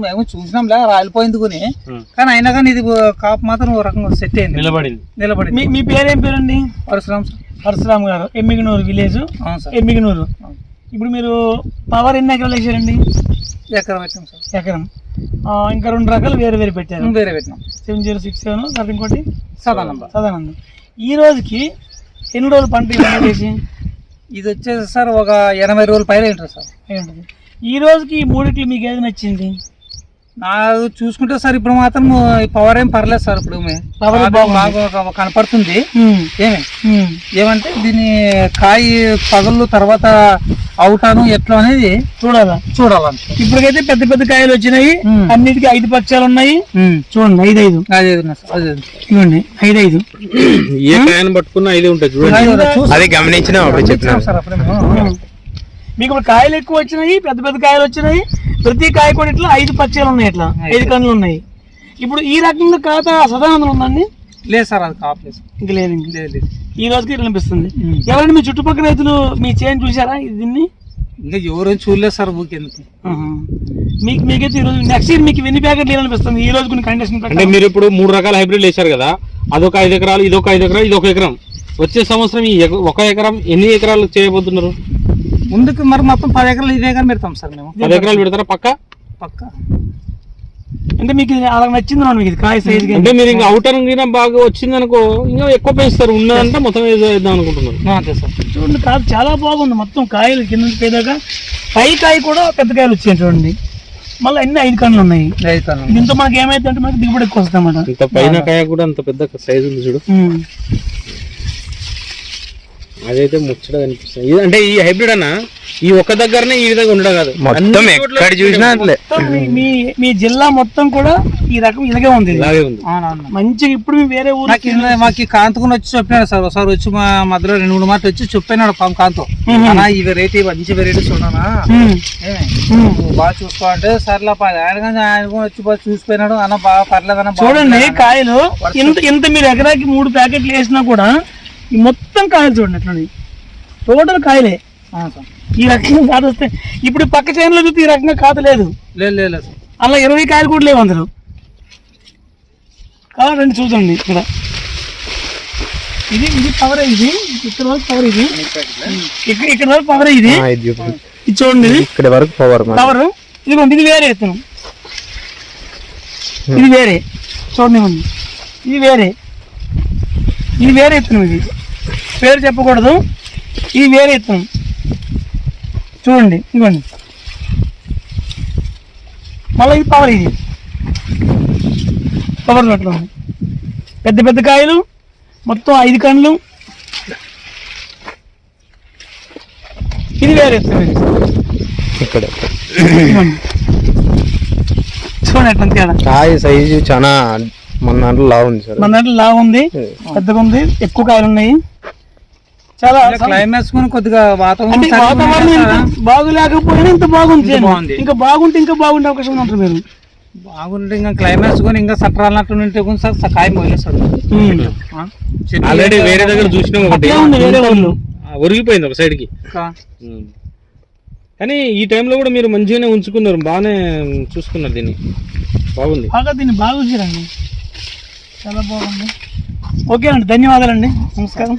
మేము చూసినాంలే రాలిపోయింది కొని, కానీ అయినా కానీ ఇది కాపు మాత్రం ఒక రకంగా సెట్ అయింది, నిలబడింది. మీ పేరేం పేరండి? పరశురామ్ సార్. పరశురామ్ గారు, ఎమ్మిగనూరు విలేజ్. ఎమ్మిగనూరు. ఇప్పుడు మీరు పవర్ ఎన్ని ఎకరాలు వేసారండి? ఎకరం పెట్టాం సార్. ఎకరం. ఇంకా 2 రకాలు వేరే వేరే పెట్టారు. వేరే పెట్టినాం. 7067 తర్వాత ఇంకోటి సదానందం. ఈ రోజుకి ఎన్ని రోజులు పంట వేసి? ఇది వచ్చేసి సార్ ఒక 80 రోజుల పైన ఉంటుంది సార్. ఈ రోజుకి ఈ మూడిట్లు మీకు ఏది నచ్చింది? నాకు చూసుకుంటే సార్ ఇప్పుడు మాత్రం పవర్ ఏం పర్లేదు సార్. ఇప్పుడు బాగా కనపడుతుంది. ఏమంటే దీని కాయ పగళ్ళు తర్వాత అవుతాను ఎట్లా అనేది చూడాలి. ఇప్పటికైతే పెద్ద పెద్ద కాయలు వచ్చినాయి, అన్నిటికీ 5 పక్షాలు ఉన్నాయి. చూడండి 5 ఇవ్వండి, 5 ఏ కాయను పట్టుకున్నా 5 ఉంటాయి చూడండి. అది గమనించినా సార్. అప్పుడే మీకు ఇప్పుడు కాయలు ఎక్కువ వచ్చినాయి, పెద్ద పెద్ద కాయలు వచ్చినాయి. ప్రతి కాయ కూడా ఇట్లా 5 పచ్చలు ఉన్నాయి, ఇట్లా 5 కన్నులు ఉన్నాయి. ఇప్పుడు ఈ రకంగా ఖాతా సదానందం ఉందండి? లేదు సార్, అది కాపలేదు. ఇంక లేదు. ఈ రోజుకి ఇట్లా అనిపిస్తుంది. ఎవరైనా మీ చుట్టుపక్కల రైతులు మీ చేను చూసారా దీన్ని? ఇంకా ఎవరు చూడలేదు సార్. ఊకెందుకు మీకైతే ఈ రోజు నెక్స్ట్ ఇయర్ మీకు ఎన్ని ప్యాకెట్లు ఏమనిపిస్తుంది ఈ రోజు కొన్ని కండిషన్? అంటే మీరు ఇప్పుడు 3 రకాల హైబ్రిడ్ వేశారు కదా, అదొక 5 ఎకరాలు, ఇదొక 5 ఎకరాలు, ఇదొక ఎకరం. వచ్చే సంవత్సరం ఈ 1 ఎకరం ఎన్ని ఎకరాలు చేయబోతున్నారు? ముందుకు మరి మొత్తం 10 ఎకరాలు ఇదే ఎకరం పెడతాం సార్ మేము. 10 ఎకరాలు పెడతారా? పక్క అంటే మీకు అలా నచ్చింది మీకు కాయ సైజ్? అంటే మీరు ఇంకా అవుటర్ బాగా వచ్చింది అనుకో, ఇంకా ఎక్కువ పెంచుతారు. ఉన్నదంటే మొత్తం వేద్దాం అనుకుంటున్నారు. అంతే సార్. చూడండి కాదు చాలా బాగుంది. మొత్తం కాయలు కింద పేదాక పై కాయ కూడా పెద్ద కాయలు వచ్చాయి చూడండి. మళ్ళీ అన్ని 5 కన్నులు ఉన్నాయి. దీంతో మనకి ఏమైతే అంటే మనకి దిగుబడి ఎక్కువ వస్తుంది అన్నమాట. ఇంత పైన కాయ కూడా అంత పెద్ద సైజు ఉంది చూడు. అదైతే ముచ్చట అనిపిస్తుంది. అంటే ఈ హైబ్రిడ్ అన్న ఈ ఒక్క దగ్గరనే ఈ విధంగా ఉండడం కాదు, మొత్తం ఎక్కడ చూసినా మీ జిల్లా మొత్తం కూడా ఈ రకం ఇలాగే ఉంది. మంచిగా ఇప్పుడు వేరే ఊరు మాకు కాంతకుని వచ్చి చెప్పినాడు సార్. ఒకసారి వచ్చి మా మధ్యలో 2-3 మాటలు వచ్చి చెప్పినాడు కాంతో, ఈ వెరైటీ మంచి వెరైటీ చూడనా బాగా చూసుకోవాలంటే సర్లే ఆయన కూడా వచ్చి బాగా చూసిపోయినాడు. అన్న బాగా పర్లేదన్న. చూడండి కాయలు ఇంత మీరు ఎకరాకి 3 ప్యాకెట్లు వేసినా కూడా ఈ మొత్తం కాయలు చూడండి ఎట్లా టోటల్ కాయలే. ఈ రకంగా కాదు వస్తే ఇప్పుడు పక్క చేనులో చూస్తే ఈ రకంగా కాదు లేదు. అలా 20 కాయలు కూడా లేవు అందరూ. కావాలండి చూడండి ఇక్కడ ఇది పవర్. ఇది ఇక్కడ వరకు పవర్. ఇది ఇక్కడ వరకు పవర్. ఇది చూడండి ఇక్కడ వరకు పవర్. ఇదిగోండి ఇది వేరే ఎత్తును, ఇది వేరే. చూడండి ఇది వేరే ఎత్తును. ఇది పేరు చెప్పకూడదు. ఇది వేరే ఎత్తును చూడండి. ఇవ్వండి మళ్ళీ ఇది పవర్. ఇది పవర్ అట్లా ఉంది. పెద్ద పెద్ద కాయలు మొత్తం 5 కన్నులు. ఇది వేరే ఎత్తును. ఇక్కడ చూడండి ఎట్లా తేడా. కాయ సైజు చాలా మన దాంట్లో లావు ఉంది సార్. మన దాంట్లో లావు ఉంది, పెద్దగా ఉంది, ఎక్కువ కాయలు ఉన్నాయి. చాలా క్లైమాక్స్ కొద్దిగా వాతావరణం బాగులేకపోయినా ఇంత బాగుంది. ఇంకా బాగుంటే ఇంకా బాగుండే అవకాశం ఉంటుంది. మీరు బాగుంటే ఇంకా క్లైమాక్స్ కొని ఇంకా సట్రాలన్నట్టు ఉంటే సార్ కాయ మొదలేస్తాడు. ఆల్రెడీ వేరే దగ్గర చూసినాం ఒకటి, వేరే వాళ్ళు ఒరిగిపోయింది ఒక సైడ్ కి. కానీ ఈ టైంలో కూడా మీరు మంచిగానే ఉంచుకున్నారు, బాగానే చూసుకున్నారు దీన్ని. బాగుంది, దీన్ని బాగా చూసారండి, చాలా బాగుంది. ఓకే అండి, ధన్యవాదాలండి, నమస్కారం.